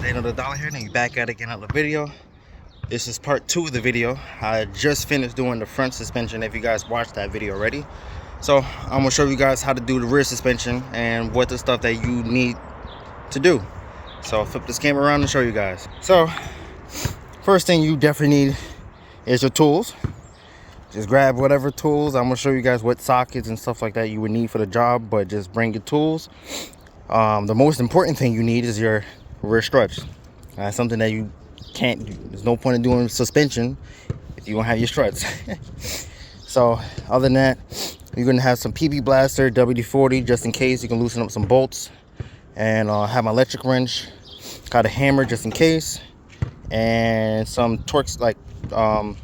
Another dollar here, and you back at it again. Another video. This is part 2 of the video. I just finished doing the front suspension, if you guys watched that video already. So I'm gonna show you guys how to do the rear suspension and what the stuff that you need to do. So I'll flip this camera around and show you guys. So first thing you definitely need is your tools. Just grab whatever tools. I'm gonna show you guys what sockets and stuff like that you would need for the job, but just bring your tools. The most important thing you need is your rear struts. That's something that you can't do. There's no point in doing suspension if you don't have your struts. So other than that, you're gonna have some PB blaster, WD-40, just in case. You can loosen up some bolts, and have my electric wrench, got a hammer just in case, and some torques, like and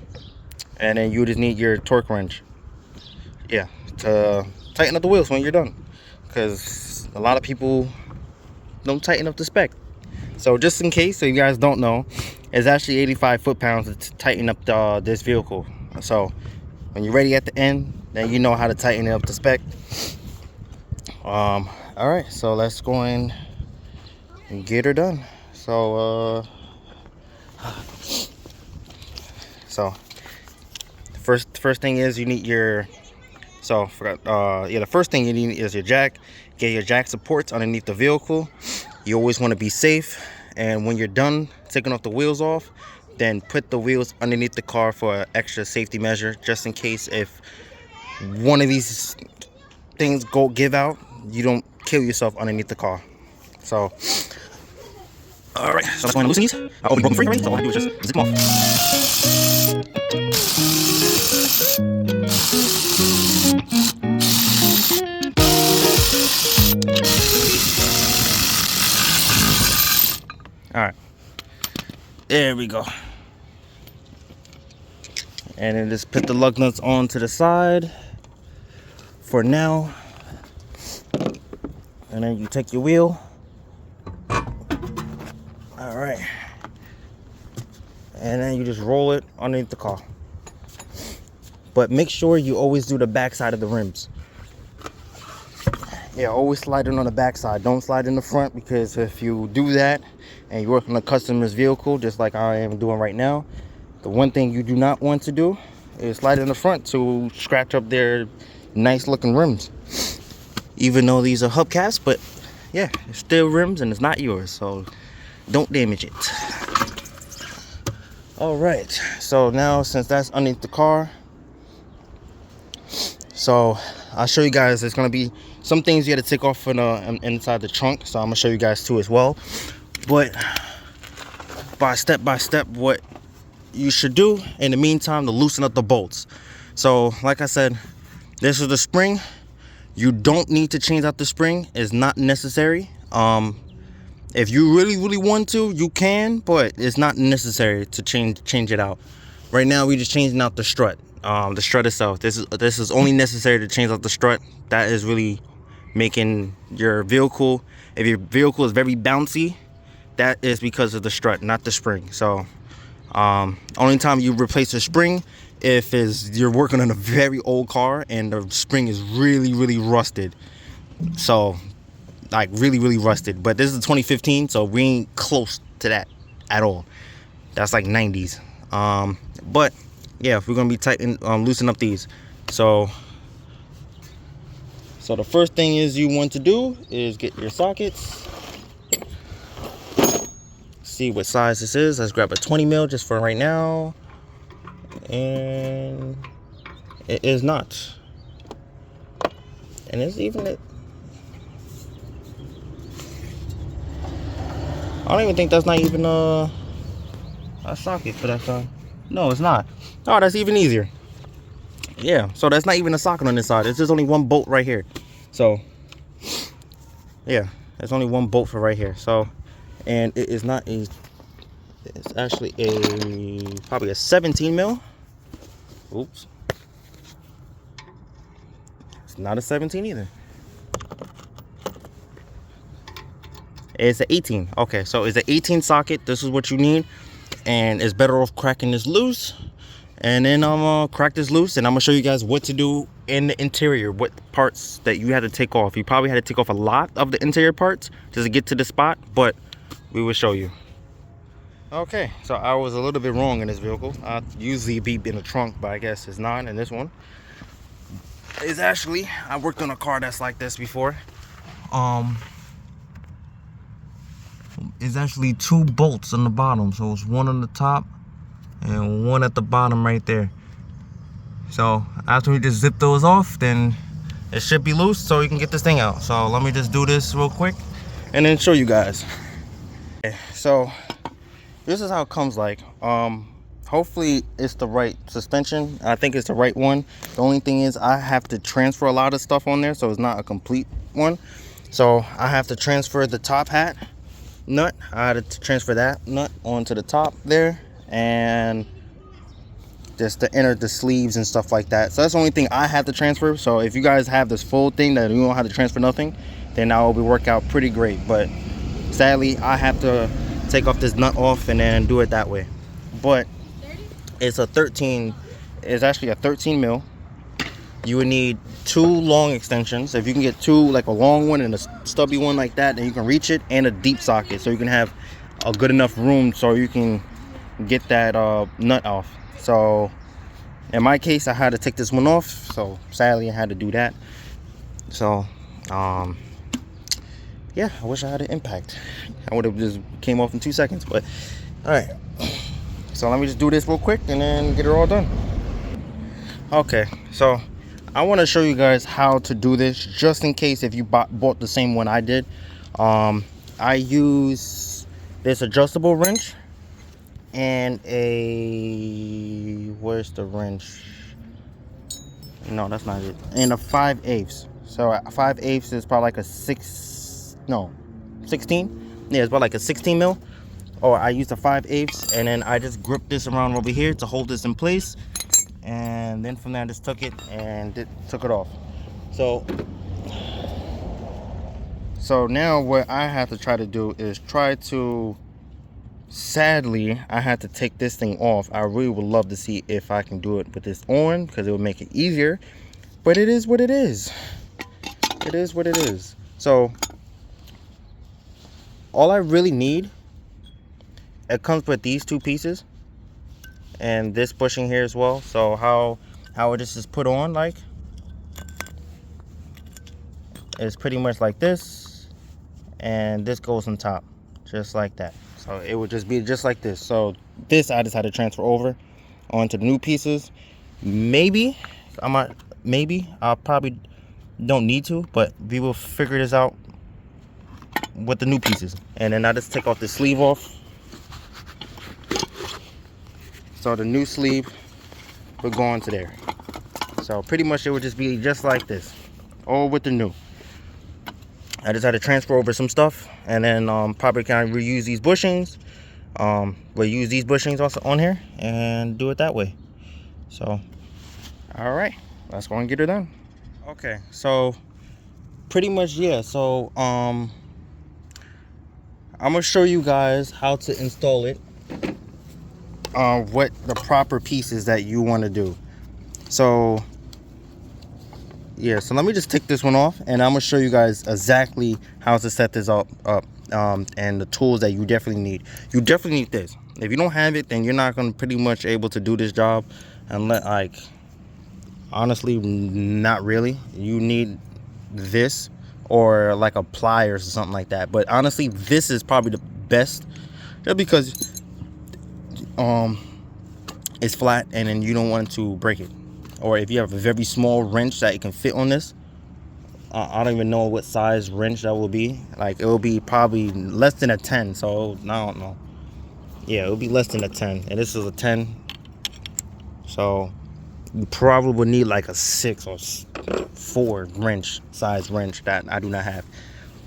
then you just need your torque wrench, yeah, to tighten up the wheels when you're done, because a lot of people don't tighten up the spec. So just in case, so you guys don't know, it's actually 85 foot-pounds to tighten up this vehicle. So when you're ready at the end, then you know how to tighten up the spec. All right, so let's go in and get her done. So the first thing is you need your, the first thing you need is your jack. Get your jack supports underneath the vehicle. You always want to be safe, and when you're done taking off the wheels off, then put the wheels underneath the car for an extra safety measure, just in case if one of these things give out, you don't kill yourself underneath the car. So all right, so let's go and loosen these. I already broke them free already, so all I do is just zip them off. All right, there we go. And then just put the lug nuts on to the side for now, and then you take your wheel. All right, and then you just roll it underneath the car, but make sure you always do the back side of the rims. Yeah, always slide it on the back side. Don't slide in the front, because if you do that and you work on a customer's vehicle, just like I am doing right now, the one thing you do not want to do is slide in the front to scratch up their nice looking rims. Even though these are hubcaps, but yeah, it's still rims and it's not yours, so don't damage it. All right, so now since that's underneath the car, so I'll show you guys. There's gonna be some things you got to take off inside the trunk, so I'm gonna show you guys too as well, but step by step what you should do in the meantime to loosen up the bolts. So like I said, this is the spring. You don't need to change out the spring. It's not necessary. If you really want to, you can, but it's not necessary to change it out. Right now we're just changing out the strut. The strut itself. This is only necessary to change out the strut. That is really making your vehicle, if your vehicle is very bouncy, that is because of the strut, not the spring. So only time you replace the spring if you're working on a very old car and the spring is really rusted. So like really rusted. But this is 2015, so we ain't close to that at all. That's like 90s. But yeah, we're gonna be loosen up these. So the first thing is you want to do is get your sockets. See what size this is. Let's grab a 20 mil just for right now. And it is not. And it's even it. I don't even think that's not even a socket for that side. No, it's not. Oh, that's even easier. Yeah, so that's not even a socket on this side. It's just only one bolt right here. So yeah, there's only one bolt for right here. So, and it is not a, it's actually probably a 17 mil. Oops, it's not a 17 either. It's an 18. Okay, so it's an 18 socket. This is what you need, and it's better off cracking this loose. And then I'm gonna crack this loose, and I'm gonna show you guys what to do in the interior, what parts that you had to take off. You probably had to take off a lot of the interior parts just to get to the spot, but we will show you. Okay, so I was a little bit wrong in this vehicle. I usually be in the trunk, but I guess it's not. And this one is actually, I worked on a car that's like this before. It's actually 2 bolts on the bottom, so it's one on the top and one at the bottom right there. So after we just zip those off, then it should be loose, so we can get this thing out. So let me just do this real quick and then show you guys. Okay, so this is how it comes like. Hopefully it's the right suspension. I think it's the right one. The only thing is I have to transfer a lot of stuff on there, so it's not a complete one. So I have to transfer the top hat nut. I had to transfer that nut onto the top there, and just to enter the sleeves and stuff like that. So that's the only thing I have to transfer. So if you guys have this full thing that you don't have to transfer nothing, then that will work out pretty great. But sadly, I have to take off this nut off and then do it that way. But it's actually a 13 mil. You would need 2 long extensions. If you can get 2, like a long one and a stubby one like that, then you can reach it, and a deep socket, so you can have a good enough room so you can get that nut off. So in my case, I had to take this one off, so sadly I had to do that. So yeah, I wish I had an impact. I would have just came off in 2 seconds. But all right, so let me just do this real quick and then get it all done. Okay, so I want to show you guys how to do this, just in case if you bought the same one I did. I use this adjustable wrench and where's the wrench? No, that's not it. And a 5/8. So a 5/8 is probably like a 16. Yeah, it's about like a 16 mil. Or I used a 5/8, and then I just grip this around over here to hold this in place. And then from there I just took it and took it off. So now what I have to try to do is sadly I had to take this thing off. I really would love to see if I can do it with this on, because it would make it easier, but it is what it is. It is what it is. So all I really need, it comes with these 2 pieces and this bushing here as well. So how it is put on, like, it's pretty much like this, and this goes on top just like that. So it would just be just like this. So this I just had to transfer over onto the new pieces. Maybe I'll probably don't need to, but we will figure this out with the new pieces. And then I just take off the sleeve off. So the new sleeve would go onto there. So pretty much it would just be just like this, all with the new. I just had to transfer over some stuff, and then probably kind of reuse these bushings. We'll use these bushings also on here and do it that way. So all right, let's go and get it done. Okay, so pretty much, yeah. So I'm gonna show you guys how to install it. What the proper pieces that you want to do. So yeah, so let me just take this one off, and I'm gonna show you guys exactly how to set this up and the tools that you definitely need. You definitely need this. If you don't have it, then you're not gonna pretty much able to do this job, unless, like, honestly, not really. You need this or like a pliers or something like that. But honestly, this is probably the best, just because it's flat and then you don't want to break it. Or if you have a very small wrench that it can fit on this, I don't even know what size wrench that will be. Like, it will be probably less than a 10. So I don't know. Yeah, it will be less than a 10, and this is a 10. So you probably would need like a 6 or 4 size wrench that I do not have.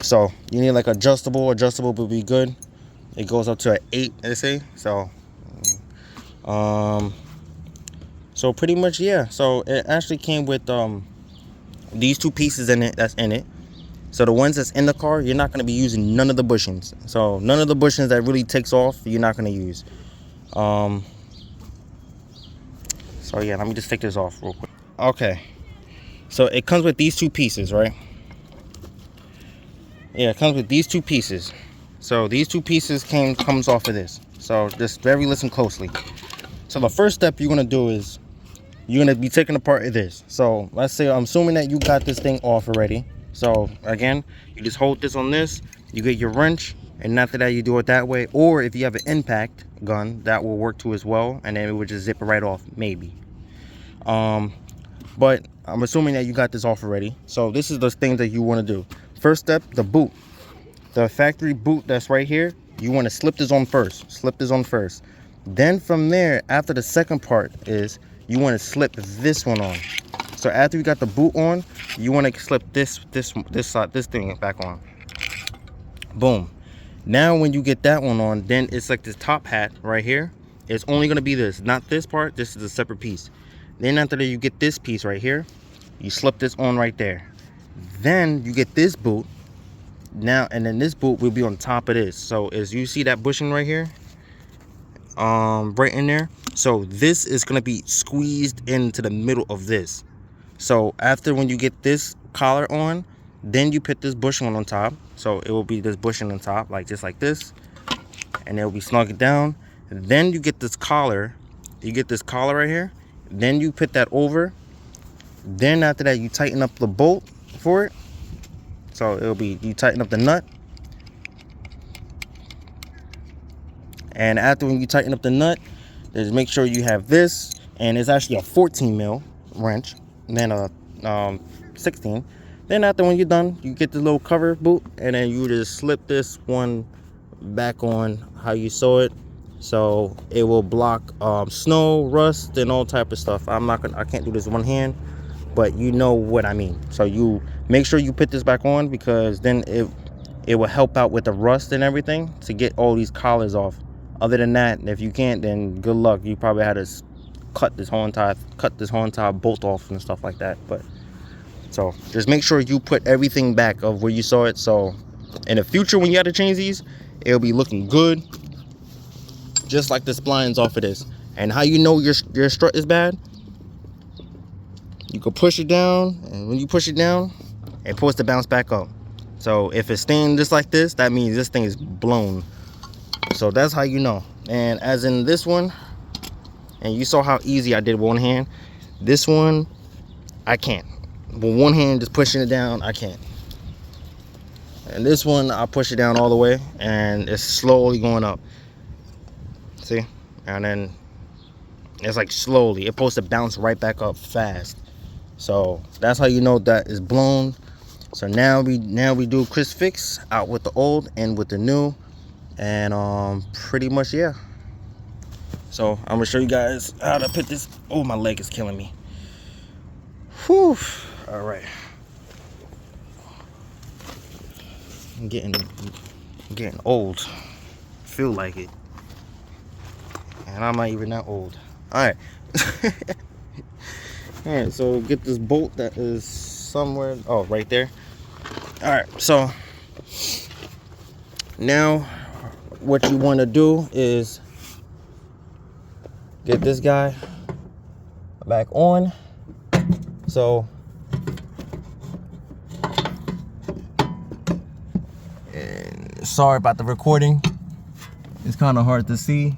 So you need like adjustable would be good. It goes up to an 8, they say. So so pretty much, yeah. So it actually came with these 2 pieces in it, that's in it. So the ones that's in the car, you're not going to be using none of the bushings. So none of the bushings that really takes off, you're not going to use. So yeah, let me just take this off real quick. Okay, so it comes with these 2 pieces, right? Yeah, it comes with these 2 pieces. So these 2 pieces comes off of this. So just listen closely. So the first step you're gonna do is you're gonna be taking apart this. So let's say, I'm assuming that you got this thing off already. So again, you just hold this on this, you get your wrench, and after that you do it that way. Or if you have an impact gun, that will work too as well, and then it would just zip it right off, maybe. But I'm assuming that you got this off already. So this is the things that you want to do. First step, the boot, the factory boot that's right here. You want to slip this on first. Then from there, after the second part is you want to slip this one on. So after you got the boot on, you want to slip this thing back on. Boom. Now when you get that one on, then it's like this top hat right here. It's only going to be this, not this part. This is a separate piece. Then after that, you get this piece right here, you slip this on right there. Then you get this boot now, and then this boot will be on top of this. So as you see that bushing right here, right in there, so this is going to be squeezed into the middle of this. So after, when you get this collar on, then you put this bushing on top. So it will be this bushing on top, like just like this, and it will be snug down. And then you get this collar, right here. Then you put that over. Then after that, you tighten up the bolt for it. So it'll be, you tighten up the nut. And after, when you tighten up the nut, just make sure you have this. And it's actually a 14 mil wrench, and then a 16. Then after, when you're done, you get the little cover boot, and then you just slip this one back on how you saw it. So it will block snow, rust, and all type of stuff. I can't do this with one hand, but you know what I mean. So you make sure you put this back on, because then it will help out with the rust and everything to get all these collars off. Other than that, if you can't, then good luck. You probably had to cut this whole entire bolt off and stuff like that. But so just make sure you put everything back of where you saw it. So in the future, when you have to change these, it'll be looking good, just like the splines off of this. And how you know your strut is bad, you can push it down, and when you push it down, it's supposed to bounce back up. So if it's staying just like this, that means this thing is blown. So that's how you know. And as in this one, and you saw how easy I did with one hand, this one I can't. With one hand just pushing it down, I can't. And this one, I push it down all the way, and it's slowly going up. See? And then it's like slowly, it's supposed to bounce right back up fast. So that's how you know that is blown. So now we do quick fix out with the old and with the new, and pretty much, yeah. So I'm gonna show you guys how to put this. Oh, my leg is killing me. Whew. All right. I'm getting old. Feel like it. And I'm not even that old. Alright. Alright, so get this bolt that is somewhere. Oh, right there. Alright, so now what you want to do is get this guy back on. So sorry about the recording. It's kind of hard to see.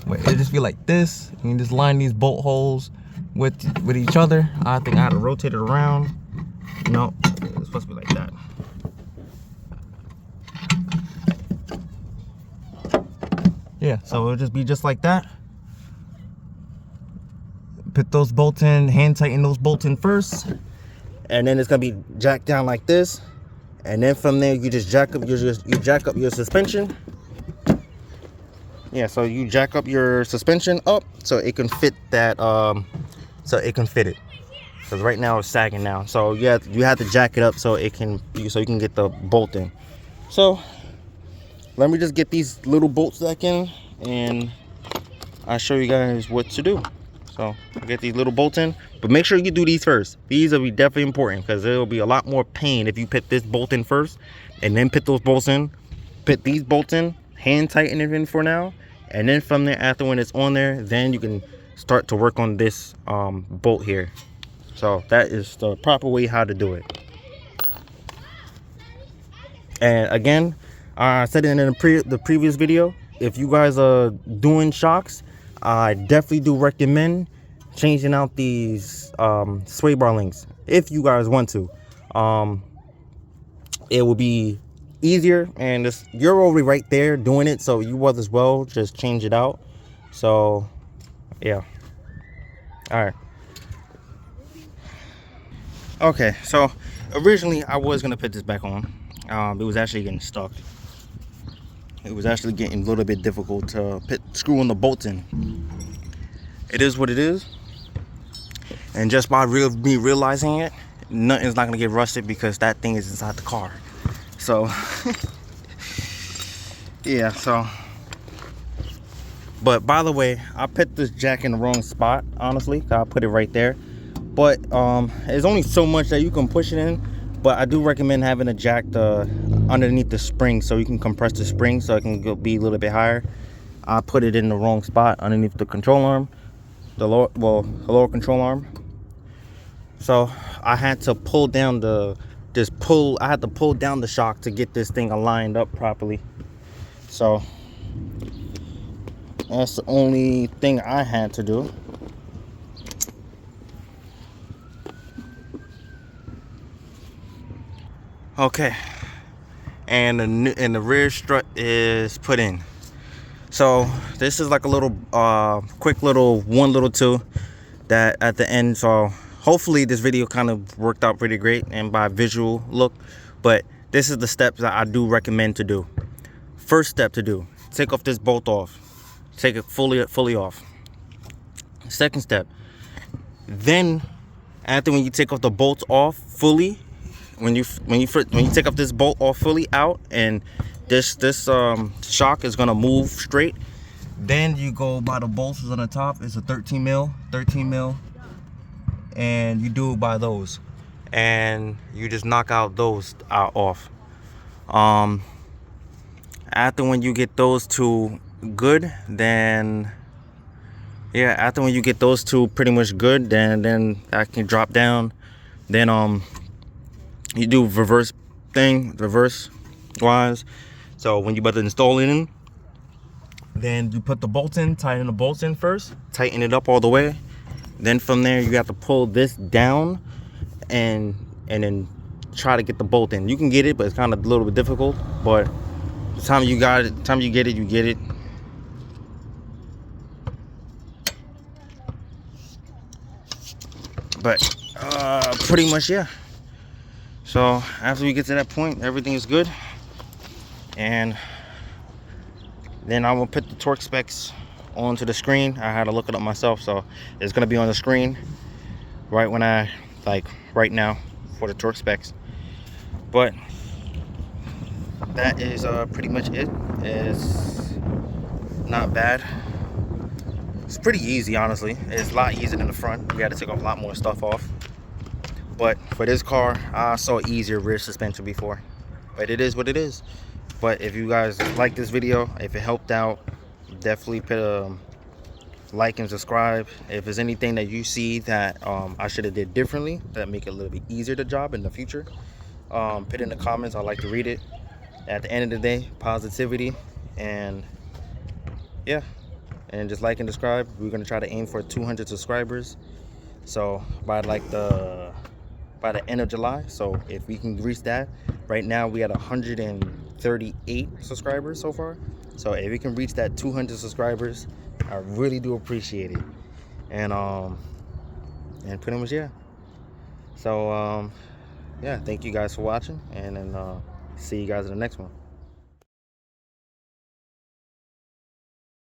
But it just feel like this. You can just line these bolt holes with each other. I think I had to rotate it around. No, it's supposed to be like that. Yeah, so it'll just be just like that. Put those bolts in, hand tighten those bolts in first, and then it's gonna be jacked down like this. And then from there, you just jack up your suspension. Yeah, so you jack up your suspension up so it can fit that, so it can fit it. Because right now it's sagging now. So you have to jack it up so you can get the bolt in. So let me just get these little bolts back in, and I'll show you guys what to do. So I get these little bolts in, but make sure you do these first. These will be definitely important, because there will be a lot more pain if you put this bolt in first and then put those bolts in. Put these bolts in, hand tighten it in for now, and then from there, after when it's on there, then you can start to work on this bolt here. So that is the proper way how to do it. And again, I said it in the previous video, if you guys are doing shocks, I definitely do recommend changing out these sway bar links if you guys want to. It will be easier, and you're already right there doing it, so you might as well just change it out. So yeah. All right. Okay, so originally I was gonna put this back on. It was actually getting stuck. It was actually getting a little bit difficult to screw on the bolts in. It is what it is, and just by me realizing it, nothing's not gonna get rusted because that thing is inside the car. So yeah. So, but by the way, I put this jack in the wrong spot. Honestly, I put it right there. But there's only so much that you can push it in. But I do recommend having a jack underneath the spring, so you can compress the spring so it can be a little bit higher. I put it in the wrong spot underneath the control arm, the lower control arm. So I had to pull down I had to pull down the shock to get this thing aligned up properly. So that's the only thing I had to do. Okay, and the rear strut is put in. So this is like a little quick little 1 little 2 that at the end. So hopefully this video kind of worked out pretty great and by visual look. But this is the steps that I do recommend to do. First step to do: take off this bolt off. Take it fully off. Second step, then after when you take off the bolts off fully, when you take off this bolt off fully out, and this shock is gonna move straight, then you go by the bolts on the top. It's a 13 mil, and you do it by those, and you just knock out those off. After when you get those two good, then yeah, after when you get those two pretty much good, then that can drop down. Then you do reverse wise. So when you about to install it in, then you put the bolts in, tighten the bolts in first, tighten it up all the way. Then from there you have to pull this down and then try to get the bolt in. You can get it, but it's kind of a little bit difficult. But the time you get it, you get it. But pretty much, yeah. So after we get to that point, everything is good, and then I will put the torque specs onto the screen. I had to look it up myself, so it's gonna be on the screen right now for the torque specs. But that is pretty much it. It's not bad. It's pretty easy, honestly. It's a lot easier than the front. We had to take off a lot more stuff off. But for this car, I saw easier rear suspension before. But it is what it is. But if you guys like this video, if it helped out, definitely put a like and subscribe. If there's anything that you see that I should have did differently that make it a little bit easier to job in the future, put it in the comments. I like to read it. At the end of the day, positivity, and yeah, and just like and subscribe. We're gonna try to aim for 200 subscribers. So by the end of July. So if we can reach that, right now we had 138 subscribers so far. So if we can reach that 200 subscribers, I really do appreciate it. And pretty much, yeah. So yeah, thank you guys for watching, and then see you guys in the next one.